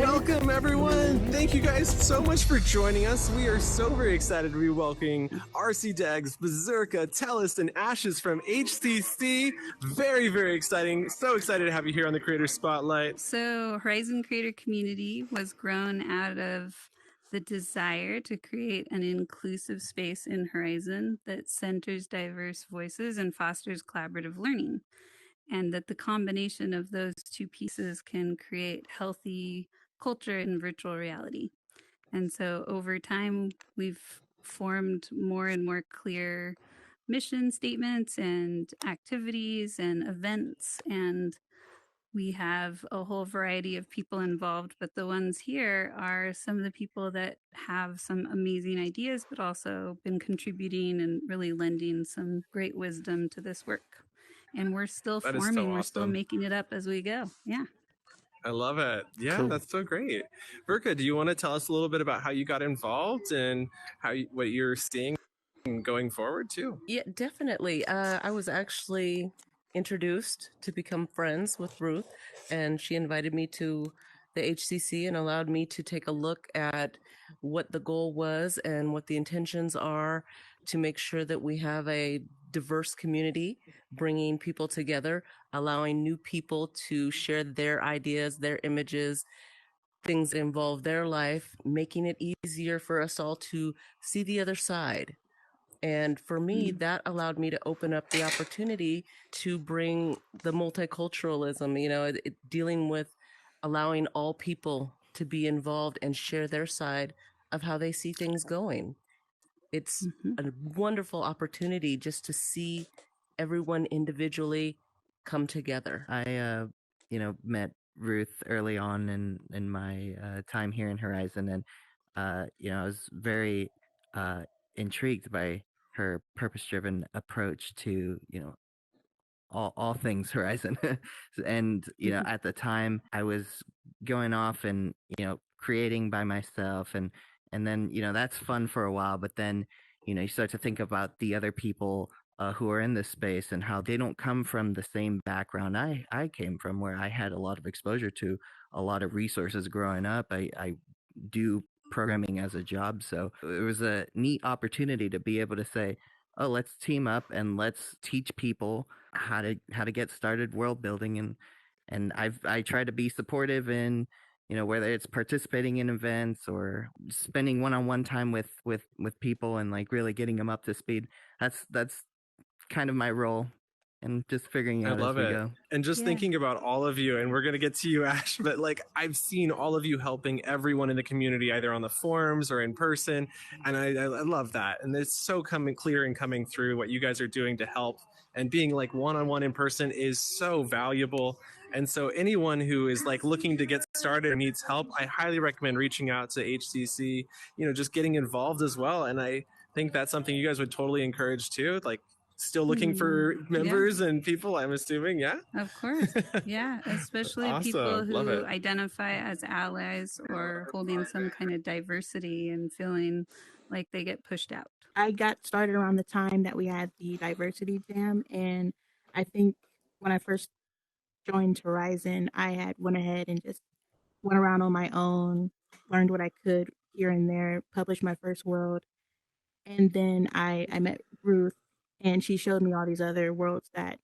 Welcome, everyone. Thank you guys so much for joining us. We are so very excited to be welcoming RC Degs, Berserka, Tellus, and Ashes from HCC. Very, very exciting. So excited to have you here on the Creator Spotlight. So Horizon Creator Community was grown out of the desire to create an inclusive space in Horizon that centers diverse voices and fosters collaborative learning. And that the combination of those two pieces can create healthy culture in virtual reality. And so over time, we've formed more and more clear mission statements and activities and events, and we have a whole variety of people involved, but the ones here are some of the people that have some amazing ideas, but also been contributing and really lending some great wisdom to this work. And we're still That is forming, so awesome. we're still making it up as we go. Yeah. I love it. Yeah, cool. That's so great. Verka, do you want to tell us a little bit about how you got involved and what you're seeing going forward too? Yeah, definitely. I was actually introduced to become friends with Ruth, and she invited me to the HCC and allowed me to take a look at what the goal was and what the intentions are to make sure that we have a diverse community, bringing people together, allowing new people to share their ideas, their images, things that involve their life, making it easier for us all to see the other side. And for me, that allowed me to open up the opportunity to bring the multiculturalism, dealing with allowing all people to be involved and share their side of how they see things going. It's a wonderful opportunity just to see everyone individually come together. I, met Ruth early on in my time here in Horizon, and I was very intrigued by her purpose-driven approach to all things Horizon. And at the time I was going off and creating by myself, and then that's fun for a while, but then you start to think about the other people who are in this space and how they don't come from the same background I came from, where I had a lot of exposure to a lot of resources growing up. I do programming as a job, so it was a neat opportunity to be able to say, oh, let's team up and let's teach people how to get started world building. And I try to be supportive in whether it's participating in events or spending one-on-one time with people and like really getting them up to speed. That's kind of my role, and just figuring out as we go. And just thinking about all of you, and we're going to get to you, Ash, but like I've seen all of you helping everyone in the community, either on the forums or in person. And I love that. And it's so clear and coming through what you guys are doing to help, and being like one-on-one in person is so valuable. And so anyone who is like looking to get started or needs help, I highly recommend reaching out to HCC, just getting involved as well. And I think that's something you guys would totally encourage too. Like, still looking for members and people, I'm assuming. Yeah, of course. Yeah, especially awesome. People who identify as allies or holding some kind of diversity and feeling like they get pushed out. I got started around the time that we had the diversity jam, and I think when I first joined Horizon, I had went ahead and just went around on my own, learned what I could here and there, published my first world, and then I met Ruth, and she showed me all these other worlds that,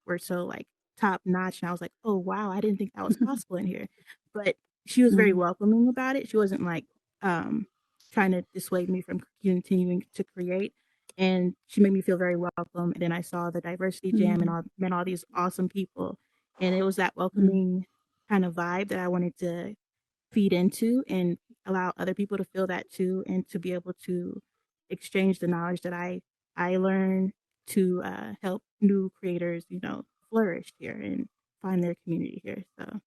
were so like top notch. And I was like, oh, wow, I didn't think that was possible in here. But she was very welcoming about it. She wasn't like trying to dissuade me from continuing to create. And she made me feel very welcome. And then I saw the diversity jam and met all these awesome people. And it was that welcoming kind of vibe that I wanted to feed into and allow other people to feel that too, and to be able to exchange the knowledge that I learn to help new creators, flourish here and find their community here. So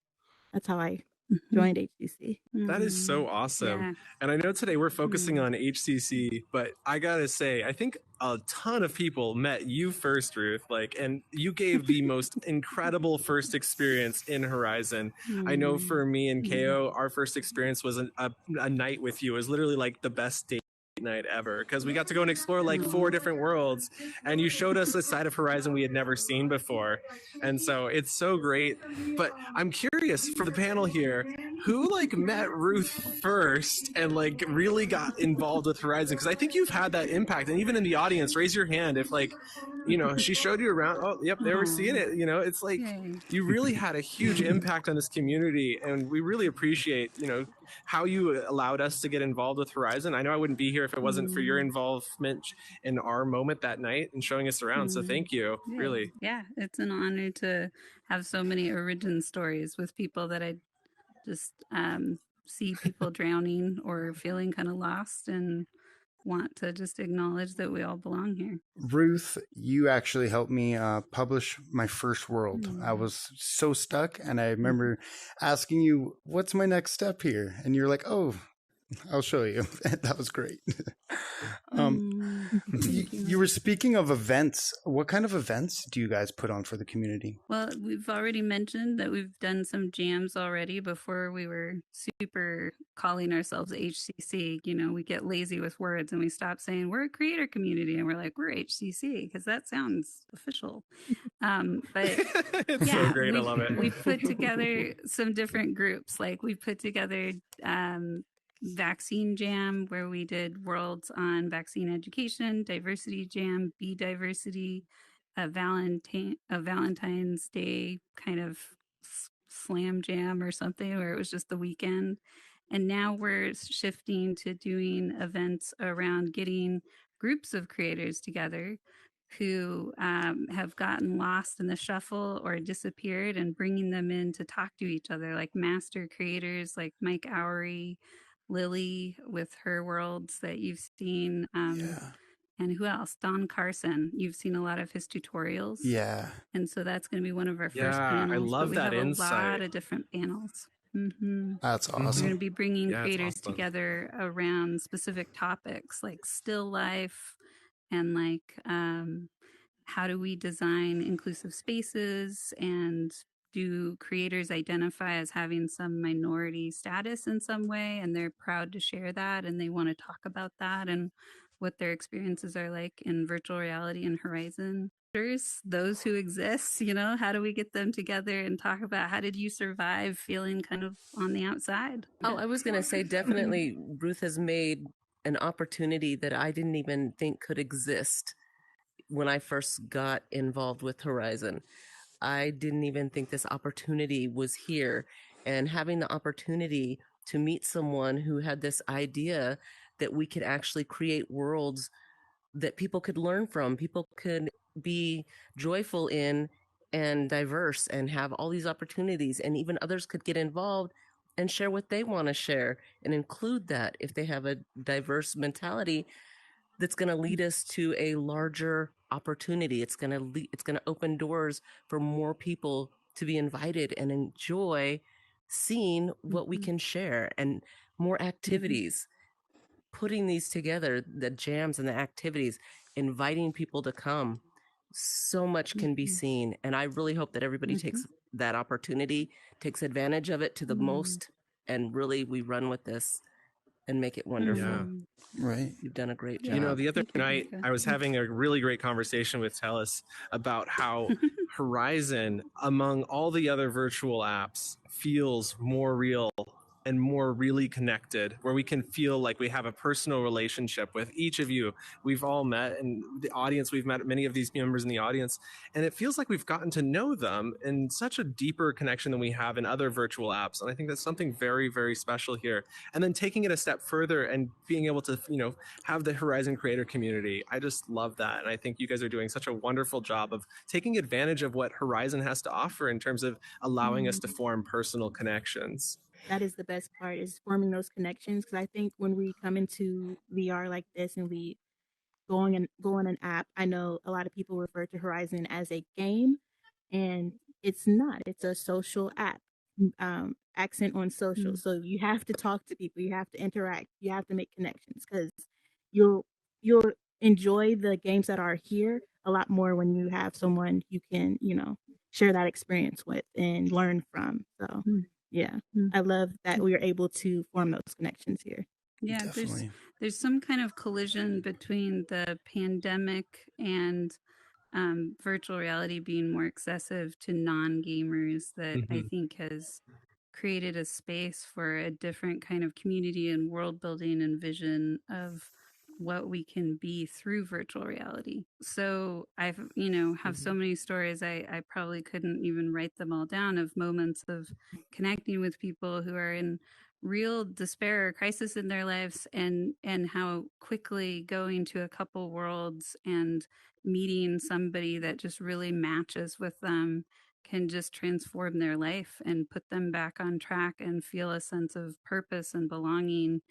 that's how I joined HCC. That is so awesome. Yeah. And I know today we're focusing on HCC, but I gotta say, I think a ton of people met you first, Ruth, and you gave the most incredible first experience in Horizon. I know for me and KO, our first experience was a night with you. It was literally like the best date night ever, because we got to go and explore like 4 different worlds, and you showed us a side of Horizon we had never seen before. And so it's so great. But I'm curious for the panel here, who like met Ruth first and like really got involved with Horizon? Because I think you've had that impact. And even in the audience, raise your hand if like, you know, she showed you around. Oh, yep, they were seeing it. You know, it's like Yay. you really had a huge impact on this community, and we really appreciate, you know, how you allowed us to get involved with Horizon. I know I wouldn't be here if it wasn't for your involvement in our moment that night and showing us around. So thank you, Yeah. really. Yeah, it's an honor to have so many origin stories with people that I just see people drowning or feeling kind of lost, and want to just acknowledge that we all belong here. Ruth, you actually helped me publish my first world. I was so stuck, and I remember asking you, what's my next step here? And you're like, oh, I'll show you. That was great. You were speaking of events. What kind of events do you guys put on for the community? Well, we've already mentioned that we've done some jams already before we were super calling ourselves HCC. You know, we get lazy with words and we stop saying we're a creator community, and we're like, we're HCC because that sounds official. But It's yeah, so great. I love it. We put together some different groups. Like we put together Vaccine Jam, where we did worlds on vaccine education, Diversity Jam, Bee Diversity, a Valentine's Day kind of slam jam or something, where it was just the weekend. And now we're shifting to doing events around getting groups of creators together who have gotten lost in the shuffle or disappeared, and bringing them in to talk to each other, like master creators like Mike Oury, Lily with her worlds that you've seen. And who else? Don Carson. You've seen a lot of his tutorials. Yeah. And so that's going to be one of our first Yeah, panels. I love but we that have insight. A lot of different panels. That's We're going awesome. to be bringing Yeah, it's creators awesome. together around specific topics like still life, and like how do we design inclusive spaces, and do creators identify as having some minority status in some way, and they're proud to share that, and they want to talk about that and what their experiences are like in virtual reality and Horizon. There's those who exist, you know, how do we get them together and talk about how did you survive feeling kind of on the outside? Oh, I was going to say, definitely Ruth has made an opportunity that I didn't even think could exist when I first got involved with Horizon. I didn't even think this opportunity was here. And having the opportunity to meet someone who had this idea that we could actually create worlds that people could learn from, people could be joyful in and diverse and have all these opportunities, and even others could get involved and share what they want to share and include that if they have a diverse mentality that's going to lead us to a larger opportunity. It's going to open doors for more people to be invited and enjoy seeing what we can share, and more activities. Putting these together, the jams and the activities, inviting people to come, so much can be seen. And I really hope that everybody takes that opportunity, takes advantage of it to the most, and really we run with this and make it wonderful. Yeah. Right. You've done a great job. You know, the other Thank you, night Becca. I was having a really great conversation with Telus about how Horizon, among all the other virtual apps, feels more real and more really connected, where we can feel like we have a personal relationship with each of you. We've all met, and the audience, we've met many of these members in the audience, and it feels like we've gotten to know them in such a deeper connection than we have in other virtual apps. And I think that's something very, very special here. And then taking it a step further and being able to, you know, have the Horizon creator community. I just love that. And I think you guys are doing such a wonderful job of taking advantage of what Horizon has to offer in terms of allowing us to form personal connections. That is the best part, is forming those connections. Because I think when we come into VR like this and we go on an app, I know a lot of people refer to Horizon as a game, and it's not. It's a social app, accent on social. So you have to talk to people, you have to interact, you have to make connections, because you'll enjoy the games that are here a lot more when you have someone you can, you know, share that experience with and learn from. So yeah, I love that we are able to form those connections here. Yeah, Definitely. there's some kind of collision between the pandemic and virtual reality being more accessible to non-gamers that I think has created a space for a different kind of community and world building and vision of what we can be through virtual reality. So I've, have so many stories. I probably couldn't even write them all down, of moments of connecting with people who are in real despair or crisis in their lives, and how quickly going to a couple worlds and meeting somebody that just really matches with them can just transform their life and put them back on track and feel a sense of purpose and belonging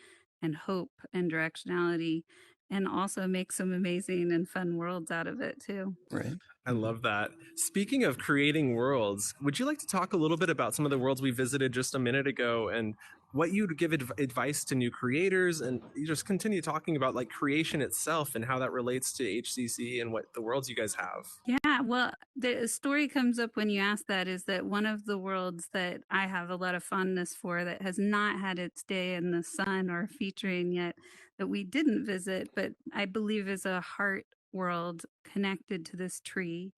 and hope and directionality, and also make some amazing and fun worlds out of it too. Right. I love that. Speaking of creating worlds, would you like to talk a little bit about some of the worlds we visited just a minute ago and what you'd give advice to new creators? And you just continue talking about like creation itself and how that relates to HCC and what the worlds you guys have. Yeah, well, the story comes up when you ask that, is that one of the worlds that I have a lot of fondness for that has not had its day in the sun or featuring yet, that we didn't visit, but I believe is a heart world connected to this tree,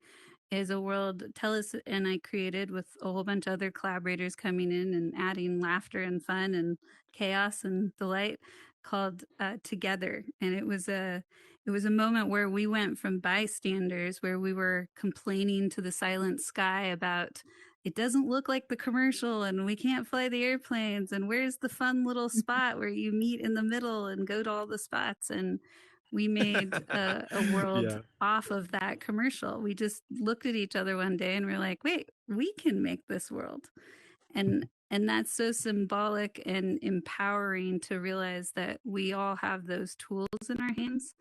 is a world Tellis and I created with a whole bunch of other collaborators coming in and adding laughter and fun and chaos and delight, called Together. And it was a moment where we went from bystanders, where we were complaining to the silent sky about, it doesn't look like the commercial and we can't fly the airplanes, and where's the fun little spot where you meet in the middle and go to all the spots. And we made a world off of that commercial. We just looked at each other one day and we're like, wait, we can make this world. And that's so symbolic and empowering to realize that we all have those tools in our hands.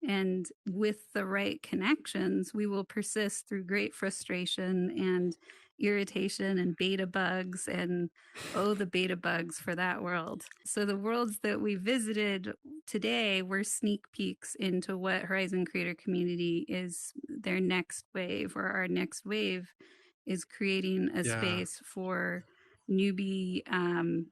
And with the right connections, we will persist through great frustration and irritation and beta bugs, and the beta bugs for that world. So the worlds that we visited today were sneak peeks into what Horizon Creator Community is, their next wave, or our next wave is creating a space for newbie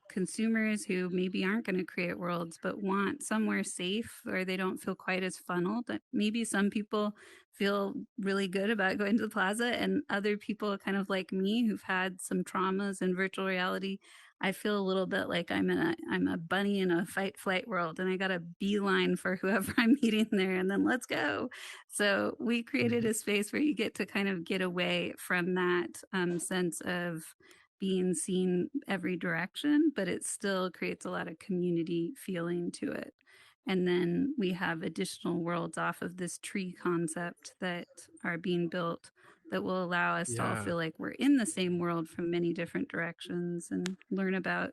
consumers who maybe aren't going to create worlds but want somewhere safe where they don't feel quite as funneled. Maybe some people feel really good about going to the plaza, and other people, kind of like me, who've had some traumas in virtual reality, I feel a little bit like I'm a bunny in a fight flight world, and I got a beeline for whoever I'm meeting there, and then let's go. So we created a space where you get to kind of get away from that sense of being seen every direction, but it still creates a lot of community feeling to it. And then we have additional worlds off of this tree concept that are being built that will allow us to all feel like we're in the same world from many different directions, and learn about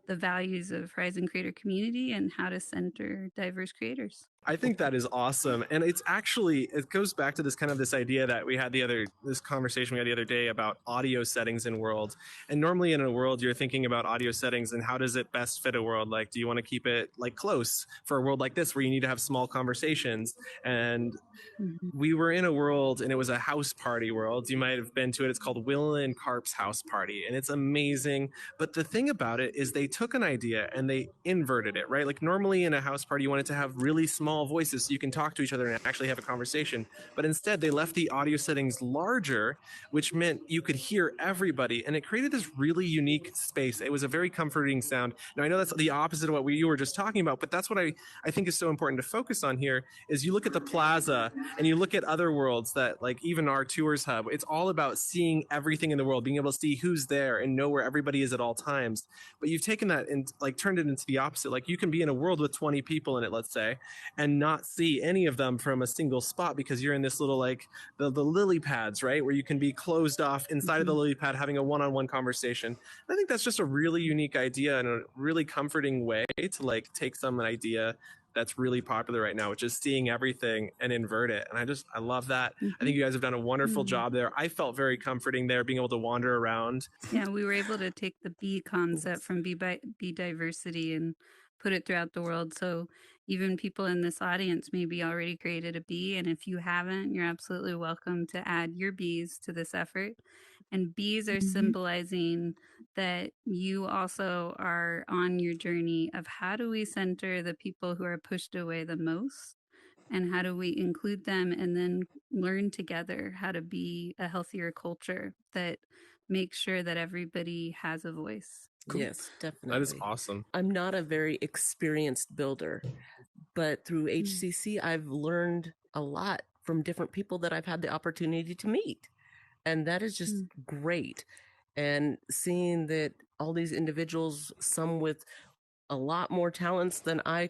the values of Horizon Creator Community and how to center diverse creators. I think that is awesome. And it's actually, it goes back to this kind of this idea that we had this conversation we had the other day about audio settings in world. And normally in a world, you're thinking about audio settings and how does it best fit a world? Like, do you want to keep it like close for a world like this where you need to have small conversations? And we were in a world, and it was a house party world. You might have been to it. It's called Willa and Carp's House Party, and it's amazing. But the thing about it is they took an idea and they inverted it, right? Like normally in a house party, you want it to have really small voices so you can talk to each other and actually have a conversation. But instead, they left the audio settings larger, which meant you could hear everybody, and it created this really unique space. It was a very comforting sound. Now, I know that's the opposite of what you were just talking about, but that's what I think is so important to focus on here, is you look at the plaza and you look at other worlds that, like even our tours hub, it's all about seeing everything in the world, being able to see who's there and know where everybody is at all times. But you've taken that and like turned it into the opposite. Like you can be in a world with 20 people in it, let's say, and not see any of them from a single spot because you're in this little like the lily pads, right? Where you can be closed off inside of the lily pad having a one-on-one conversation. And I think that's just a really unique idea and a really comforting way to like take some idea that's really popular right now, which is seeing everything and invert it. And I love that. I think you guys have done a wonderful job there. I felt very comforting there, being able to wander around. Yeah, we were able to take the bee concept from bee diversity and put it throughout the world. So even people in this audience maybe already created a bee, and if you haven't, you're absolutely welcome to add your bees to this effort. And bees are symbolizing that you also are on your journey of how do we center the people who are pushed away the most, and how do we include them, and then learn together how to be a healthier culture that makes sure that everybody has a voice. Cool. Yes, definitely. That is awesome. I'm not a very experienced builder, but through HCC, I've learned a lot from different people that I've had the opportunity to meet. And that is just great. And seeing that all these individuals, some with a lot more talents than I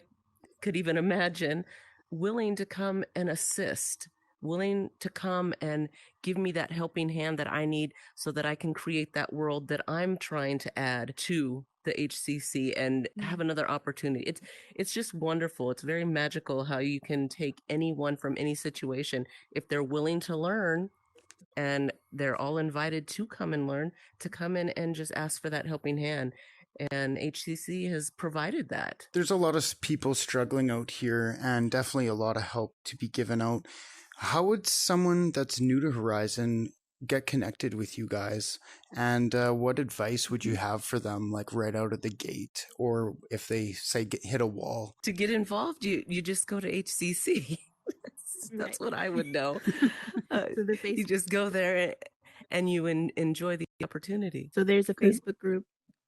could even imagine, willing to come and assist, willing to come and give me that helping hand that I need so that I can create that world that I'm trying to add to the HCC and have another opportunity. It's just wonderful. It's very magical how you can take anyone from any situation if they're willing to learn, and they're all invited to come and learn, to come in and just ask for that helping hand. And HCC has provided that. There's a lot of people struggling out here and definitely a lot of help to be given out. How would someone that's new to Horizon get connected with you guys? And what advice would you have for them, like right out of the gate? Or if they say hit a wall? To get involved, you just go to HCC. That's what I would know. You just go there and you enjoy the opportunity. So there's a Facebook group,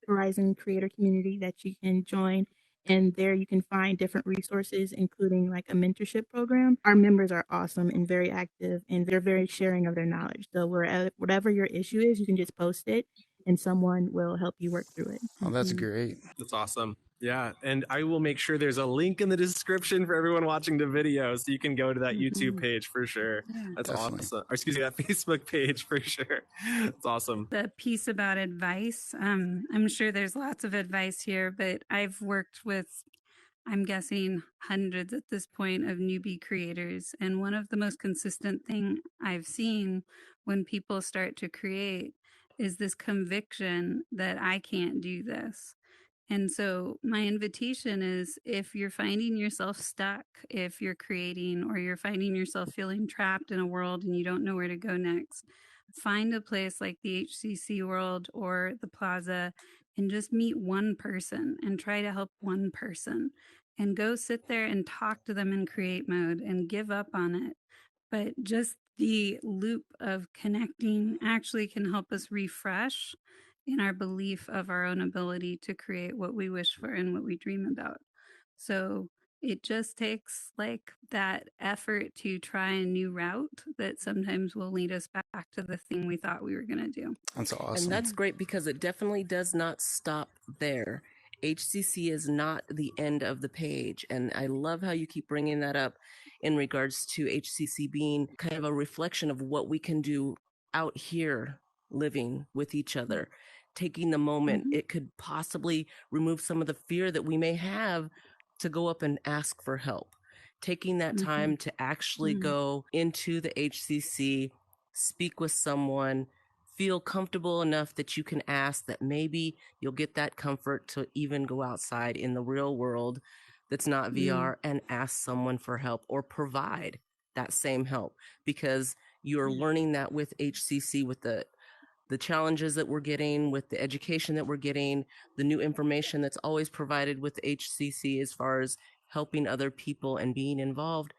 Horizon Creator Community, that you can join. And there you can find different resources, including like a mentorship program. Our members are awesome and very active, and they're very sharing of their knowledge. So whatever your issue is, you can just post it and someone will help you work through it. Oh, that's great. That's awesome. Yeah, and I will make sure there's a link in the description for everyone watching the video, so you can go to that YouTube page for sure. That's Definitely. awesome. Or excuse me, that Facebook page for sure. That's awesome. The piece about advice, I'm sure there's lots of advice here, but I've worked with, I'm guessing, hundreds at this point of newbie creators. And one of the most consistent thing I've seen when people start to create is this conviction that I can't do this. And so my invitation is, if you're finding yourself stuck, if you're creating, or you're finding yourself feeling trapped in a world and you don't know where to go next, find a place like the HCC World or the Plaza and just meet one person and try to help one person, and go sit there and talk to them in create mode and give up on it. But just the loop of connecting actually can help us refresh in our belief of our own ability to create what we wish for and what we dream about. So it just takes like that effort to try a new route that sometimes will lead us back to the thing we thought we were going to do. That's awesome. And that's great because it definitely does not stop there. HCC is not the end of the page. And I love how you keep bringing that up in regards to HCC being kind of a reflection of what we can do out here living with each other. Taking the moment, it could possibly remove some of the fear that we may have to go up and ask for help. Taking that time to actually go into the HCC, speak with someone, feel comfortable enough that you can ask, that maybe you'll get that comfort to even go outside in the real world that's not VR and ask someone for help or provide that same help, because you're learning that with HCC, with the challenges that we're getting, with the education that we're getting, the new information that's always provided with HCC as far as helping other people and being involved.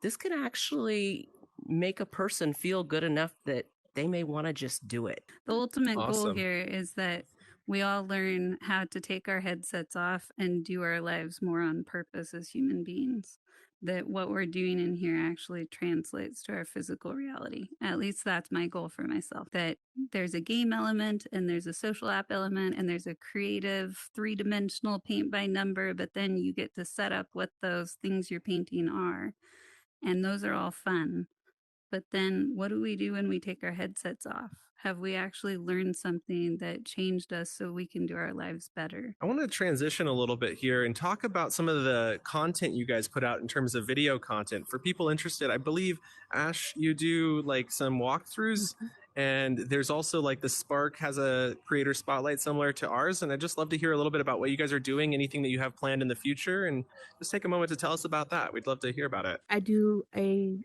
This can actually make a person feel good enough that they may want to just do it. The ultimate goal Awesome. here is that we all learn how to take our headsets off and do our lives more on purpose as human beings. That what we're doing in here actually translates to our physical reality. At least that's my goal for myself. That there's a game element and there's a social app element and there's a creative 3-dimensional paint by number, but then you get to set up what those things you're painting are. And those are all fun. But then what do we do when we take our headsets off? Have we actually learned something that changed us so we can do our lives better? I want to transition a little bit here and talk about some of the content you guys put out in terms of video content. For people interested, I believe, Ash, you do like some walkthroughs, and there's also like the Spark has a creator spotlight similar to ours. And I'd just love to hear a little bit about what you guys are doing, anything that you have planned in the future, and just take a moment to tell us about that. We'd love to hear about it. I do a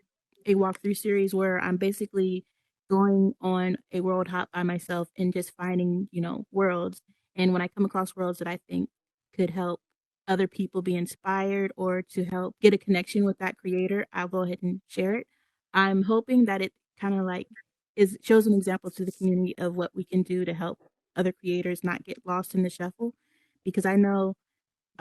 walkthrough series where I'm basically going on a world hop by myself and just finding, worlds. And when I come across worlds that I think could help other people be inspired or to help get a connection with that creator, I'll go ahead and share it. I'm hoping that it kind of like shows an example to the community of what we can do to help other creators not get lost in the shuffle. Because I know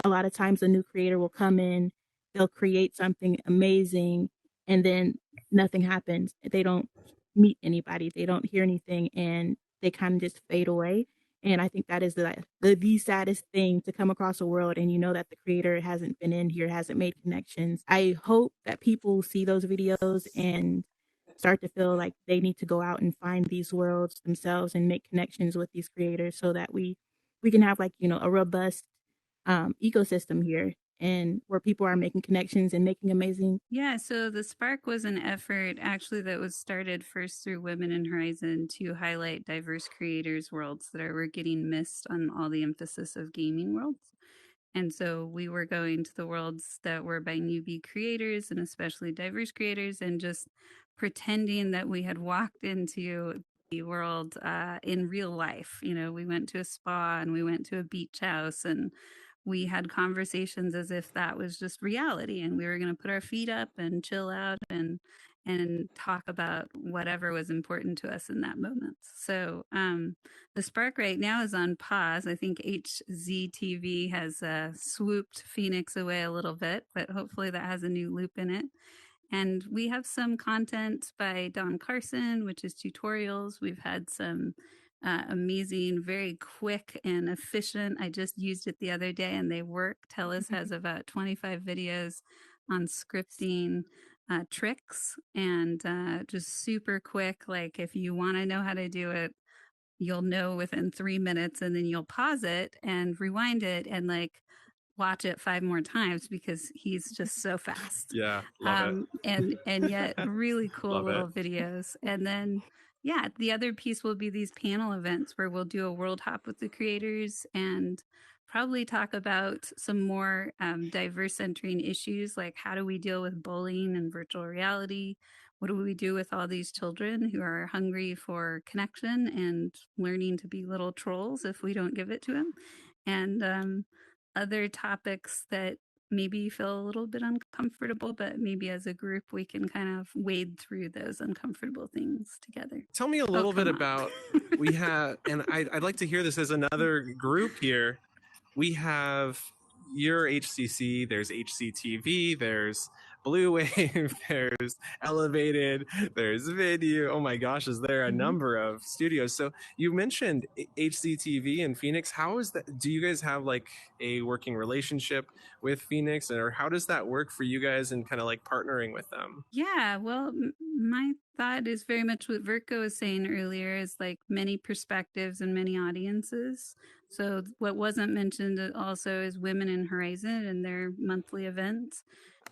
a lot of times a new creator will come in, they'll create something amazing, and then nothing happens. They don't meet anybody, they don't hear anything, and they kind of just fade away. And I think that is the saddest thing, to come across a world and you know that the creator hasn't been in here, hasn't made connections. I hope that people see those videos and start to feel like they need to go out and find these worlds themselves and make connections with these creators so that we can have like, a robust ecosystem here, and where people are making connections and making amazing. Yeah, so the Spark was an effort actually that was started first through Women in Horizon to highlight diverse creators' worlds that were getting missed on all the emphasis of gaming worlds. And so we were going to the worlds that were by newbie creators and especially diverse creators, and just pretending that we had walked into the world in real life. We went to a spa and we went to a beach house, and we had conversations as if that was just reality, and we were going to put our feet up and chill out and talk about whatever was important to us in that moment. So the Spark right now is on pause. I think HZTV has swooped Phoenix away a little bit, but hopefully that has a new loop in it. And we have some content by Don Carson, which is tutorials. We've had some amazing, very quick and efficient. I just used it the other day and they work. Telus has about 25 videos on scripting tricks, and just super quick. Like if you want to know how to do it, you'll know within 3 minutes, and then you'll pause it and rewind it and like watch it 5 more times because he's just so fast. Yeah, love it. And yet really cool Love little it. videos. And then yeah, the other piece will be these panel events where we'll do a world hop with the creators and probably talk about some more diverse centering issues, like how do we deal with bullying and virtual reality? What do we do with all these children who are hungry for connection and learning to be little trolls if we don't give it to them? And other topics that maybe feel a little bit uncomfortable, but maybe as a group we can kind of wade through those uncomfortable things together. Tell me a little bit about, we have, and I'd like to hear this as another group here. We have your HCC, there's HCTV, there's Blue Wave, there's Elevated, there's Vidyuu. Oh my gosh, is there a number of studios? So you mentioned HCTV in Phoenix. How is that? Do you guys have like a working relationship with Phoenix, or how does that work for you guys and kind of like partnering with them? Yeah, well, my thought is very much what Virko was saying earlier, is like many perspectives and many audiences. So what wasn't mentioned also is Women in Horizon and their monthly events.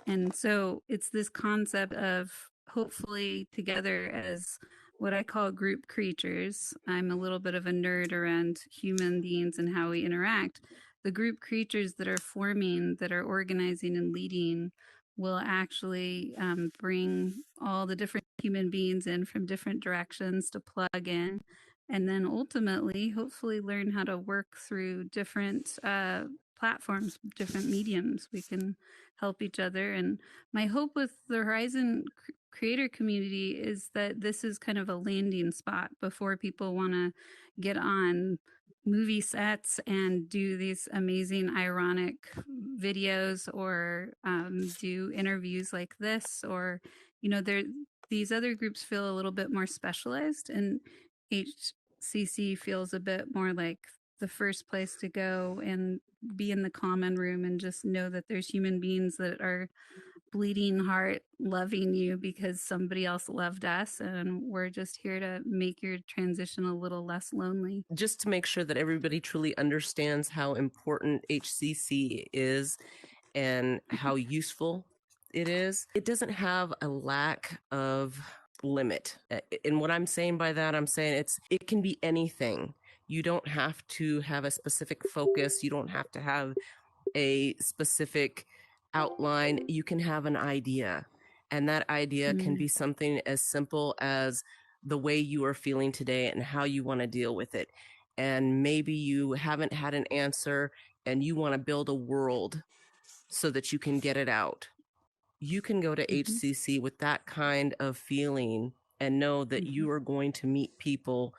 And so it's this concept of hopefully together as what I call group creatures. I'm a little bit of a nerd around human beings and how we interact. The group creatures that are forming, that are organizing and leading, will actually bring all the different human beings in from different directions to plug in, and then ultimately hopefully learn how to work through different platforms, different mediums. We can help each other. And my hope with the Horizon creator community is that this is kind of a landing spot before people want to get on movie sets and do these amazing ironic videos, or do interviews like this, or there, these other groups feel a little bit more specialized, and HCC feels a bit more like the first place to go and be in the common room and just know that there's human beings that are bleeding heart loving you because somebody else loved us, and we're just here to make your transition a little less lonely. Just to make sure that everybody truly understands how important HCC is and how useful it is. It doesn't have a lack of limit. And what I'm saying by that, I'm saying it can be anything. You don't have to have a specific focus. You don't have to have a specific outline. You can have an idea. And that idea can be something as simple as the way you are feeling today and how you want to deal with it. And maybe you haven't had an answer and you want to build a world so that you can get it out. You can go to HCC with that kind of feeling and know that you are going to meet people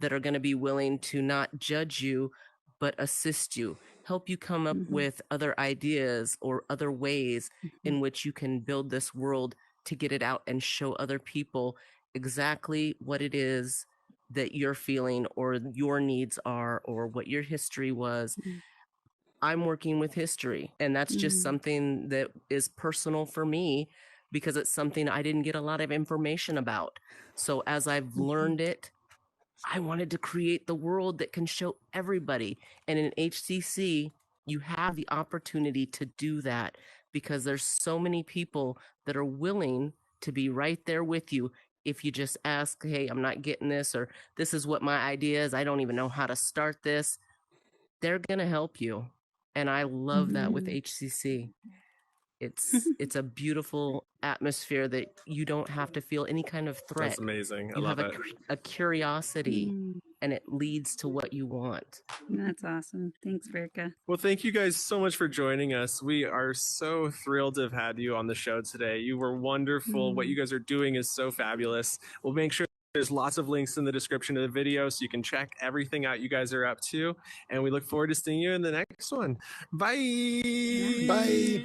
that are going to be willing to not judge you, but assist you, help you come up with other ideas or other ways in which you can build this world to get it out and show other people exactly what it is that you're feeling or your needs are or what your history was. I'm working with history, and that's just something that is personal for me because it's something I didn't get a lot of information about. So as I've learned it, I wanted to create the world that can show everybody. And in HCC, you have the opportunity to do that because there's so many people that are willing to be right there with you. If you just ask, hey, I'm not getting this, or this is what my idea is, I don't even know how to start this, they're going to help you. And I love that with HCC. It's a beautiful atmosphere that you don't have to feel any kind of threat. That's amazing. I You love have it. a curiosity, and it leads to what you want. That's awesome. Thanks, Verka. Well, thank you guys so much for joining us. We are so thrilled to have had you on the show today. You were wonderful. What you guys are doing is so fabulous. We'll make sure there's lots of links in the description of the video so you can check everything out you guys are up to. And we look forward to seeing you in the next one. Bye. Bye.